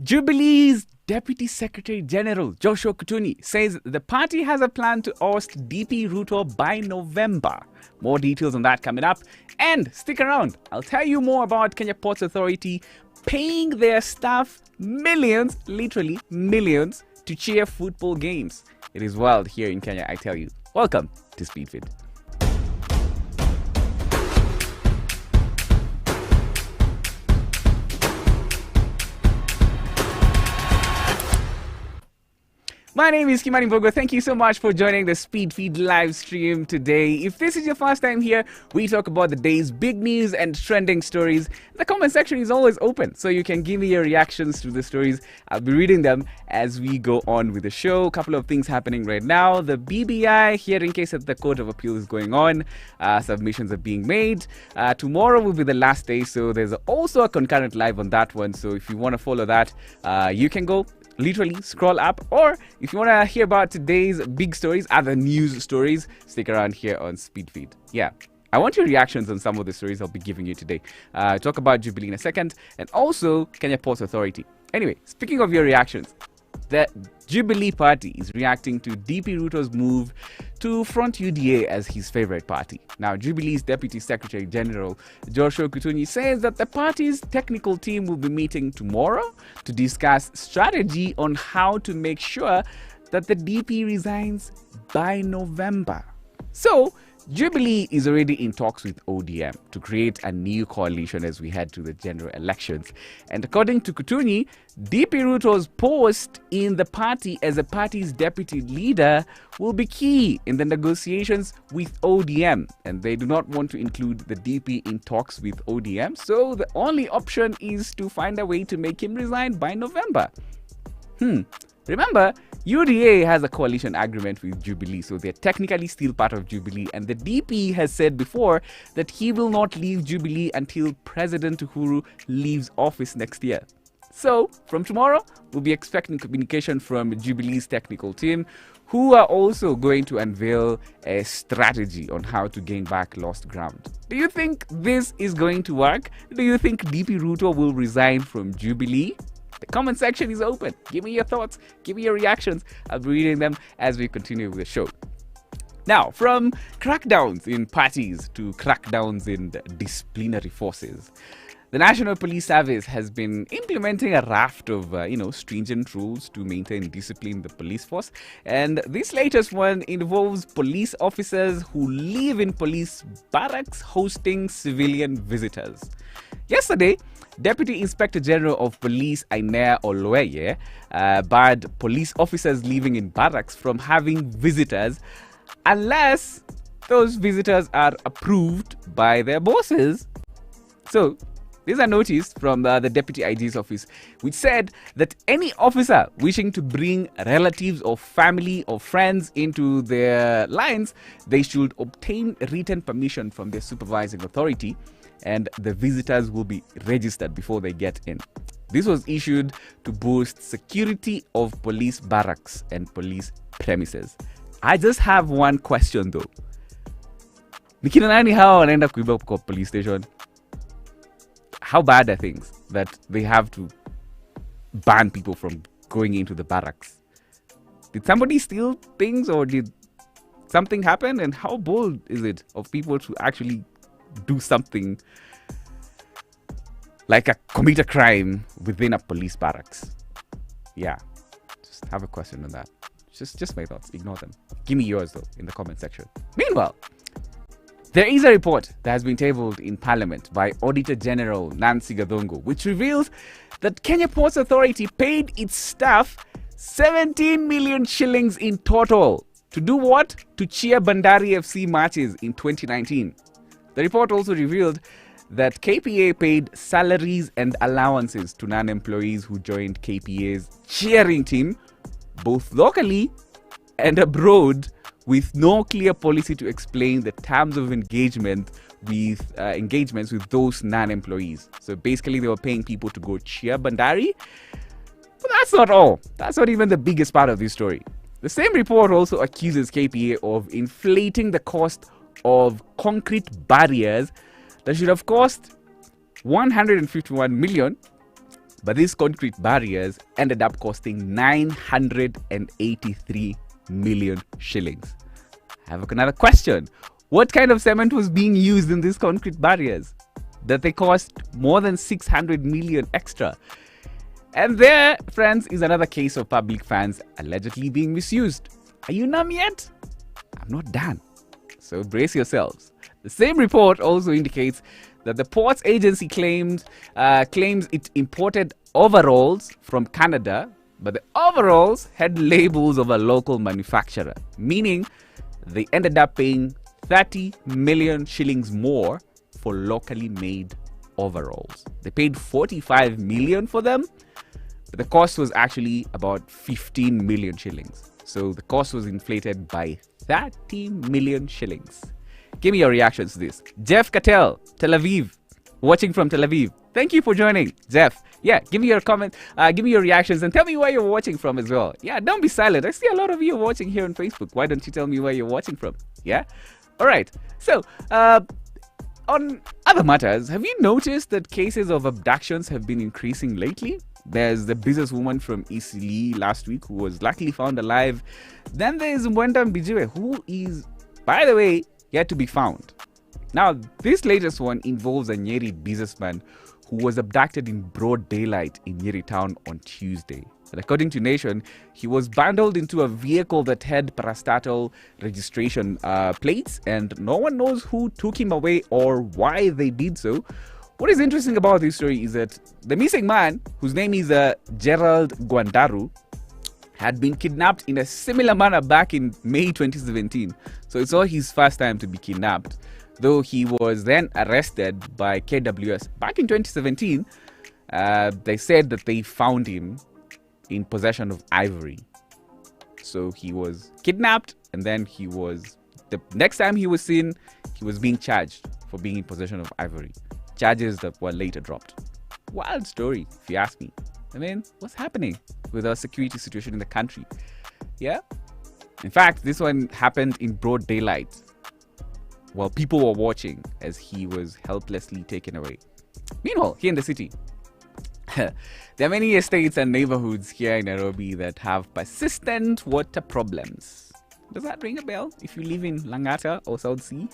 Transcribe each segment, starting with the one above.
Jubilee's Deputy Secretary General Joshua Kutuni says the party has a plan to oust DP Ruto by November. More details on that coming up. And stick around, I'll tell you more about Kenya Ports Authority paying their staff millions, literally millions, to cheer football games. It is wild here in Kenya, I tell you. Welcome to Speedfeed. My name is Kimani Mbugua. Thank you so much for joining the Speed Feed live stream today. If this is your first time here, we talk about the day's big news and trending stories. The comment section is always open, so you can give me your reactions to the stories. I'll be reading them as we go on with the show. A couple of things happening right now. The BBI hearing case at the Court of Appeal is going on. Submissions are being made. Tomorrow will be the last day, so there's also a concurrent live on that one. So if you want to follow that, you can go. Literally scroll up, or if you want to hear about today's big stories, other news stories, stick around here on Speedfeed. Yeah, I want your reactions on some of the stories I'll be giving you today. Talk about Jubilee in a second, and also Kenya Ports Authority. Anyway, speaking of your reactions, the Jubilee party is reacting to DP Ruto's move to front UDA as his favorite party. Now, Jubilee's Deputy Secretary General Joshua Kutuni says that the party's technical team will be meeting tomorrow to discuss strategy on how to make sure that the DP resigns by November. So, Jubilee is already in talks with ODM to create a new coalition as we head to the general elections. And according to Kutuni, DP Ruto's post in the party as a party's deputy leader will be key in the negotiations with ODM. And they do not want to include the DP in talks with ODM. So the only option is to find a way to make him resign by November. Remember, UDA has a coalition agreement with Jubilee, so they're technically still part of Jubilee. And the DP has said before that he will not leave Jubilee until President Uhuru leaves office next year. So, from tomorrow, we'll be expecting communication from Jubilee's technical team, who are also going to unveil a strategy on how to gain back lost ground. Do you think this is going to work? Do you think DP Ruto will resign from Jubilee? The comment section is open. Give me your thoughts. Give me your reactions. I'll be reading them as we continue with the show. Now, from crackdowns in parties to crackdowns in disciplinary forces, the National Police Service has been implementing a raft of, stringent rules to maintain discipline in the police force. And this latest one involves police officers who live in police barracks hosting civilian visitors. Yesterday, Deputy Inspector General of Police Ainea Oloye barred police officers living in barracks from having visitors unless those visitors are approved by their bosses. So, there's a notice from the Deputy IG's office which said that any officer wishing to bring relatives or family or friends into their lines, they should obtain written permission from their supervising authority, and the visitors will be registered before they get in. This was issued to boost security of police barracks and police premises. I just have one question though. Nikina nani hawa wanaenda kuiba kwa police station? How bad are things that they have to ban people from going into the barracks? Did somebody steal things, or did something happen? And how bold is it of people to actually do something like commit a crime within a police barracks? Yeah, just have a question on that. Just my thoughts. Ignore them. Give me yours though in the comment section. Meanwhile, there is a report that has been tabled in Parliament by Auditor General Nancy Gathongo, which reveals that Kenya Ports Authority paid its staff 17 million shillings in total. To do what? To cheer Bandari FC matches in 2019. The report also revealed that KPA paid salaries and allowances to non-employees who joined KPA's cheering team, both locally and abroad, with no clear policy to explain the terms of engagements with those non-employees. So basically, they were paying people to go cheer Bandari. But that's not all. That's not even the biggest part of this story. The same report also accuses KPA of inflating the cost of concrete barriers that should have cost 151 million But these concrete barriers ended up costing 983 million shillings. I have another question. What kind of cement was being used in these concrete barriers that they cost more than 600 million extra? And there, friends, is another case of public funds allegedly being misused. Are you numb yet? I'm not done. So brace yourselves. The same report also indicates that the ports agency claims it imported overalls from Canada, but the overalls had labels of a local manufacturer, meaning they ended up paying 30 million shillings more for locally made overalls. They paid 45 million for them, but the cost was actually about 15 million shillings. So the cost was inflated by 30 million shillings. Give me your reactions to this. Jeff Cattell, Tel Aviv, watching from Tel Aviv. Thank you for joining, Jeff. Yeah, give me your comment, give me your reactions, and tell me where you're watching from as well. Yeah, don't be silent. I see a lot of you watching here on Facebook. Why don't you tell me where you're watching from? Yeah? All right. So, on other matters, have you noticed that cases of abductions have been increasing lately? There's the businesswoman from Isili last week who was luckily found alive. Then there's Mwenda Mbijiwe, who is, by the way, yet to be found. Now, this latest one involves a Nyeri businessman who was abducted in broad daylight in Nyeri town on Tuesday. And according to Nation, he was bundled into a vehicle that had parastatal registration plates, and no one knows who took him away or why they did so. What is interesting about this story is that the missing man, whose name is Gerald Gwandaru, had been kidnapped in a similar manner back in May 2017. So it's not his first time to be kidnapped, though he was then arrested by KWS. Back in 2017, they said that they found him in possession of ivory. So he was kidnapped, and then the next time he was seen, he was being charged for being in possession of ivory. Charges that were later dropped. Wild story, if you ask me. I mean, what's happening with our security situation in the country? Yeah? In fact, this one happened in broad daylight while people were watching as he was helplessly taken away. Meanwhile, here in the city, there are many estates and neighborhoods here in Nairobi that have persistent water problems. Does that ring a bell if you live in Langata or South Sea?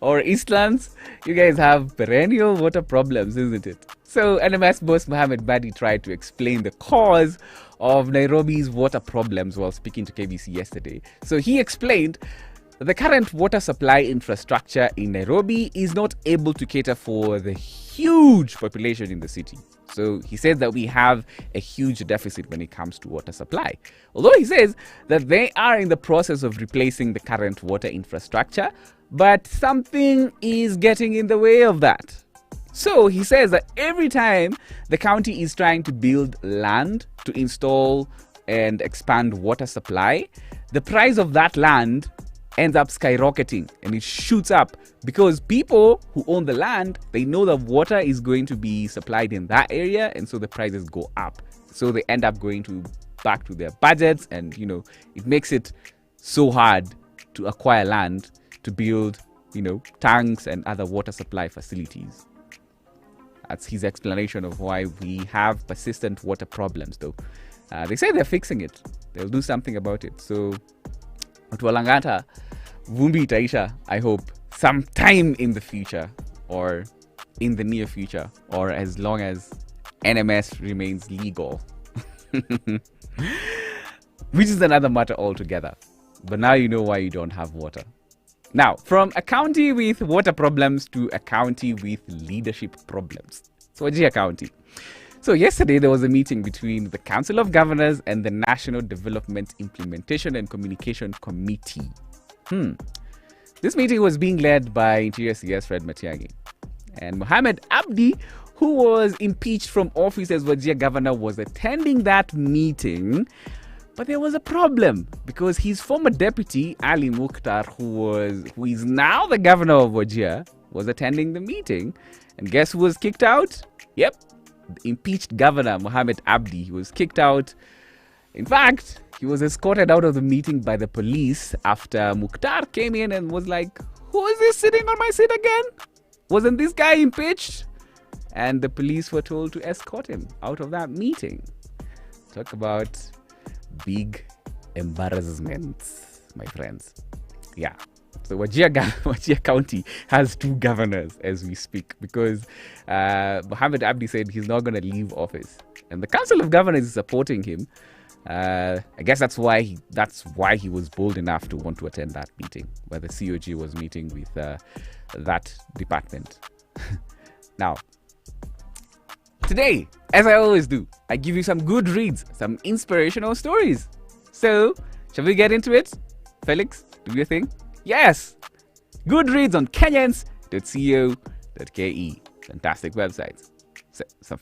Or Eastlands? You guys have perennial water problems, isn't it? So NMS boss Mohammed Badi tried to explain the cause of Nairobi's water problems while speaking to KBC yesterday. So he explained that the current water supply infrastructure in Nairobi is not able to cater for the huge population in the city. So he says that we have a huge deficit when it comes to water supply. Although he says that they are in the process of replacing the current water infrastructure, but something is getting in the way of that. So he says that every time the county is trying to build land to install and expand water supply, the price of that land ends up skyrocketing and it shoots up because people who own the land, they know that water is going to be supplied in that area, and so the prices go up. So they end up going back to their budgets, and it makes it so hard to acquire land to build, tanks and other water supply facilities. That's his explanation of why we have persistent water problems, though. They say they're fixing it. They'll do something about it. So, Tualangata, Vumbi Taisha, I hope, sometime in the future, or in the near future, or as long as NMS remains legal. Which is another matter altogether. But now you know why you don't have water. Now, from a county with water problems to a county with leadership problems. So, Wajir County. So, yesterday there was a meeting between the Council of Governors and the National Development Implementation and Communication Committee. This meeting was being led by Interior CS Fred Matiang'i. And Mohammed Abdi, who was impeached from office as Wajir Governor, was attending that meeting. But there was a problem because his former deputy, Ali Mukhtar, who is now the governor of Wajir, was attending the meeting. And guess who was kicked out? Yep, the impeached governor, Mohammed Abdi. He was kicked out. In fact, he was escorted out of the meeting by the police after Mukhtar came in and was like, "Who is this sitting on my seat again? Wasn't this guy impeached?" and the police were told to escort him out of that meeting. Talk about big embarrassments, my friends. Yeah. So Wajir County has 2 governors as we speak, because Mohammed Abdi said he's not going to leave office, and the Council of Governors is supporting him. I guess that's why he was bold enough to want to attend that meeting, where the COG was meeting with that department. Now, today, as I always do, I give you some good reads, some inspirational stories. So, shall we get into it? Felix, do your thing. Yes! Good reads on Kenyans.co.ke. Fantastic websites. Some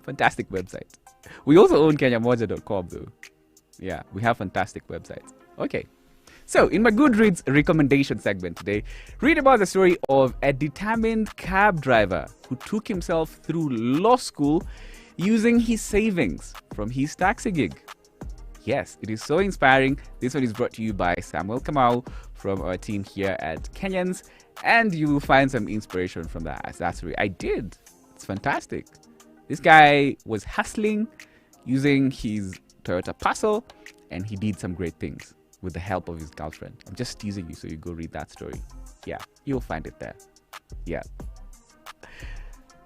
fantastic websites. We also own kenyamoja.com though. Yeah, we have fantastic websites. Okay. So, in my Goodreads recommendation segment today, read about the story of a determined cab driver who took himself through law school using his savings from his taxi gig. Yes, it is so inspiring. This one is brought to you by Samuel Kamau from our team here at Kenyans, and you will find some inspiration from that story. I did. It's fantastic. This guy was hustling using his Toyota Passo, and he did some great things with the help of his girlfriend. I'm just teasing you, so you go read that story. Yeah, you'll find it there. Yeah.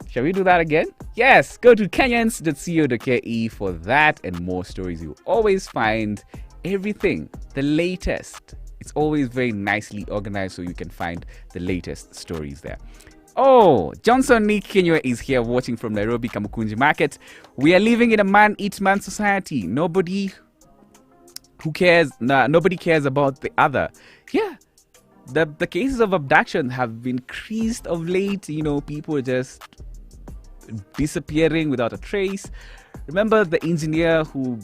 Shall we do that again? Yes, go to Kenyans.co.ke for that and more stories. You'll always find everything, the latest. It's always very nicely organized, so you can find the latest stories there. Oh, Johnson Nick Kenya is here watching from Nairobi Kamukunji Market. We are living in a man-eat-man society. Nobody cares about the other. Yeah, the cases of abduction have increased of late. You know, people are just disappearing without a trace. Remember the engineer who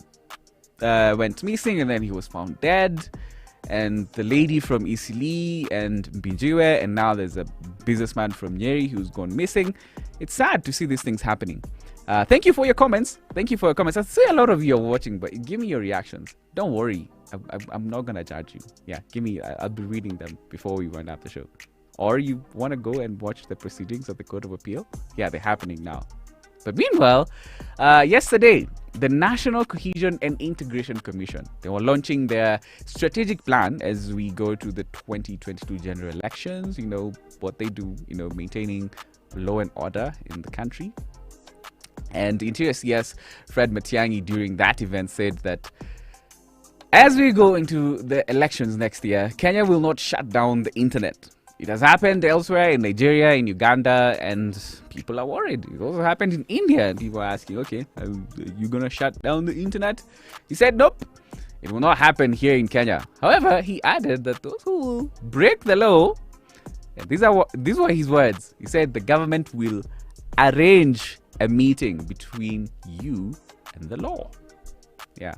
went missing and then he was found dead, and the lady from Isili and Mbinjiwe, and now there's a businessman from Nyeri who's gone missing. It's sad to see these things happening. Thank you for your comments. I see a lot of you are watching, but give me your reactions. Don't worry, I'm not gonna judge you. Yeah, I'll be reading them before we wind up the show. Or you want to go and watch the proceedings of the Court of Appeal? Yeah, they're happening now. But meanwhile, yesterday, the National Cohesion and Integration Commission, they were launching their strategic plan as we go to the 2022 general elections. You know, what they do, maintaining law and order in the country. And Interior CS Fred Matiang'i during that event said that as we go into the elections next year, Kenya will not shut down the internet. It has happened elsewhere in Nigeria, in Uganda, and people are worried. It also happened in India, and people are asking, okay, are you going to shut down the internet? He said, nope, it will not happen here in Kenya. However, he added that those who will break the law, and these were his words. He said the government will arrange a meeting between you and the law. Yeah,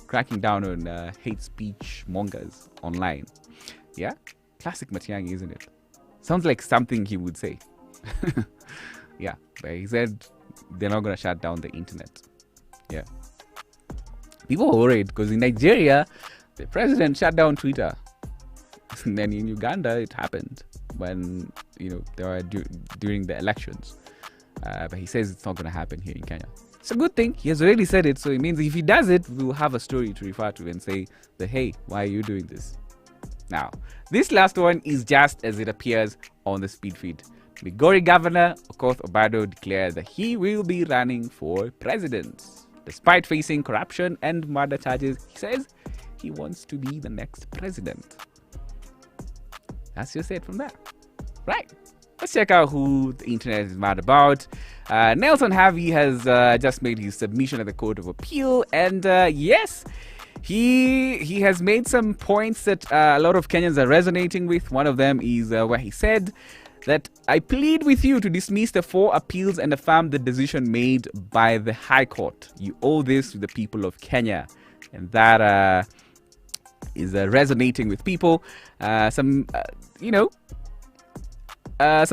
cracking down on hate speech mongers online. Yeah. Classic Matiang'i, isn't it? Sounds like something he would say. Yeah, but he said they're not going to shut down the internet. Yeah. People are worried because in Nigeria, the president shut down Twitter. And then in Uganda, it happened when, they were during the elections. But he says it's not going to happen here in Kenya. It's a good thing. He has already said it. So it means if he does it, we'll have a story to refer to and say that, hey, why are you doing this? Now, this last one is just as it appears on the speed feed. Migori Governor Okoth Obado declared that he will be running for president. Despite facing corruption and murder charges, he says he wants to be the next president. That's just it from there. Right. Let's check out who the internet is mad about. Nelson Harvey has just made his submission at the Court of Appeal, and yes, he has made some points that a lot of Kenyans are resonating with. One of them is where he said that I plead with you to dismiss the 4 appeals and affirm the decision made by the High Court. You owe this to the people of Kenya. And that is resonating with people. Some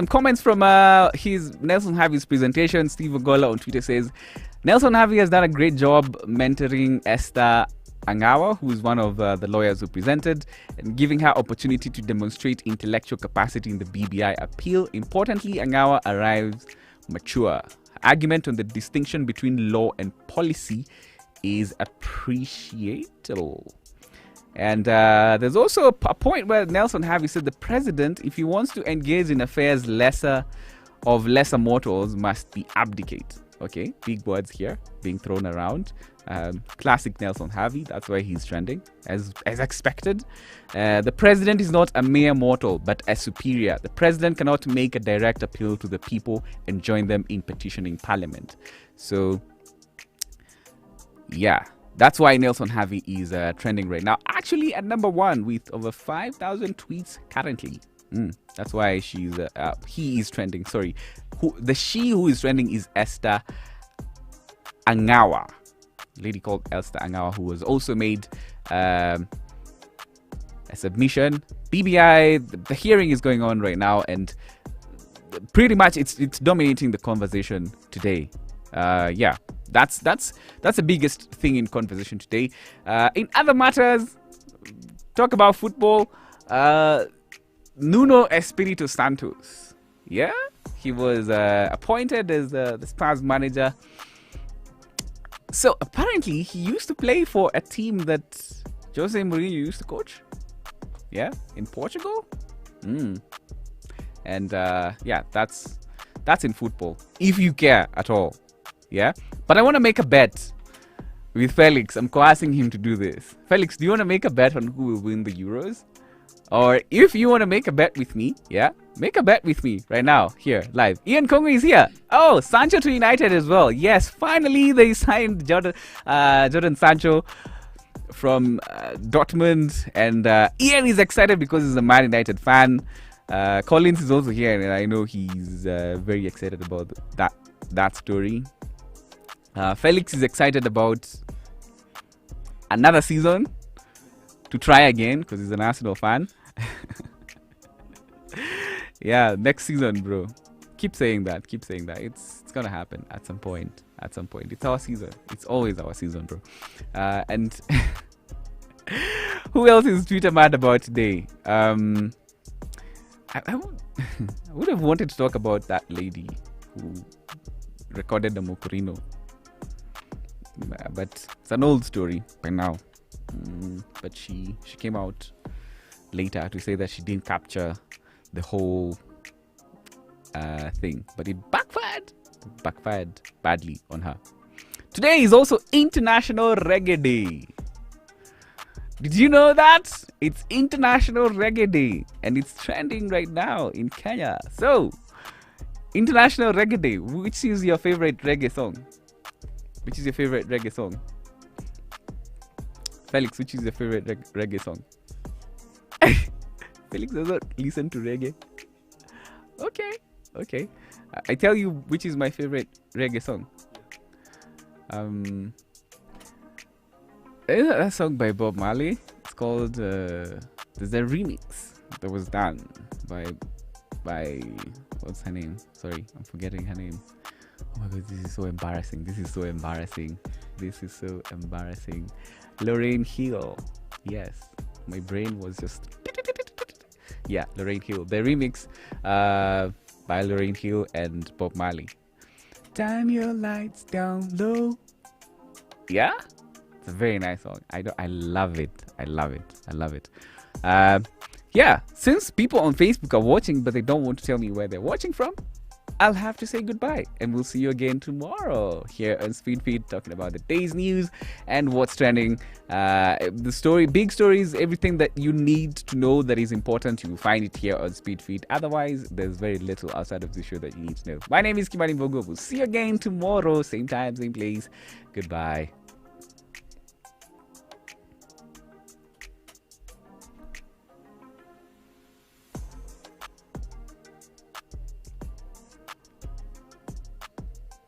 comments from Nelson Harvey's presentation. Steve Ogola on Twitter says, Nelson Harvey has done a great job mentoring Esther Angawa, who is one of the lawyers who presented, and giving her opportunity to demonstrate intellectual capacity in the BBI appeal. Importantly, Angawa arrives mature. Her argument on the distinction between law and policy is appreciable. And there's also a point where Nelson Harvey said the president, if he wants to engage in affairs lesser mortals, must be abdicate. Okay, big words here being thrown around. Classic Nelson Harvey. That's why he's trending, as expected. The president is not a mere mortal, but a superior. The president cannot make a direct appeal to the people and join them in petitioning parliament. So, yeah. That's why Nelson Harvey is trending right now. Actually, at number 1 with over 5,000 tweets currently. That's why he is trending. Sorry, she who is trending is Esther Angawa, a lady called Esther Angawa, who has also made a submission. BBI, the hearing is going on right now, and pretty much it's dominating the conversation today. Yeah. That's the biggest thing in conversation today. In other matters, talk about football. Nuno Espirito Santos, yeah, he was appointed as the Spurs manager. So apparently, he used to play for a team that Jose Mourinho used to coach. Yeah, in Portugal. And yeah, that's in football. If you care at all. Yeah, but I want to make a bet with Felix. I'm coercing him to do this. Felix, do you want to make a bet on who will win the Euros? Or if you want to make a bet with me, yeah, make a bet with me right now, here, live. Ian Kongo is here. Oh, Sancho to United as well. Yes, finally they signed Jordan Sancho from Dortmund. And Ian is excited because he's a Man United fan. Collins is also here, and I know he's very excited about that story. Felix is excited about another season to try again because he's an Arsenal fan. Yeah, next season, bro. Keep saying that. It's gonna happen at some point. It's our season. It's always our season, bro. And who else is Twitter mad about today? I would have wanted to talk about that lady who recorded the Mocorino. But it's an old story by now. But she came out later to say that she didn't capture the whole thing. But it backfired badly on her. Today is also International Reggae Day. Did you know that? It's International Reggae Day. And it's trending right now in Kenya. So, International Reggae Day. Which is your favorite reggae song? Felix, which is your favorite reggae song? Felix doesn't listen to reggae. Okay. I tell you which is my favorite reggae song. There's a song by Bob Marley. It's called there's a remix that was done by what's her name? Sorry, I'm forgetting her name. Oh my god, this is so embarrassing. Lorraine Hill. Yes, my brain was just yeah, Lorraine Hill. The remix by Lorraine Hill and Bob Marley. Time your lights down low. Yeah, it's a very nice song. I love it. Yeah, since people on Facebook are watching but they don't want to tell me where they're watching from, I'll have to say goodbye, and we'll see you again tomorrow here on Speed Feed, talking about the day's news and what's trending. Big stories, everything that you need to know that is important, you will find it here on Speed Feed. Otherwise, there's very little outside of the show that you need to know. My name is Kimani Mbugua. We'll see you again tomorrow, same time, same place. Goodbye.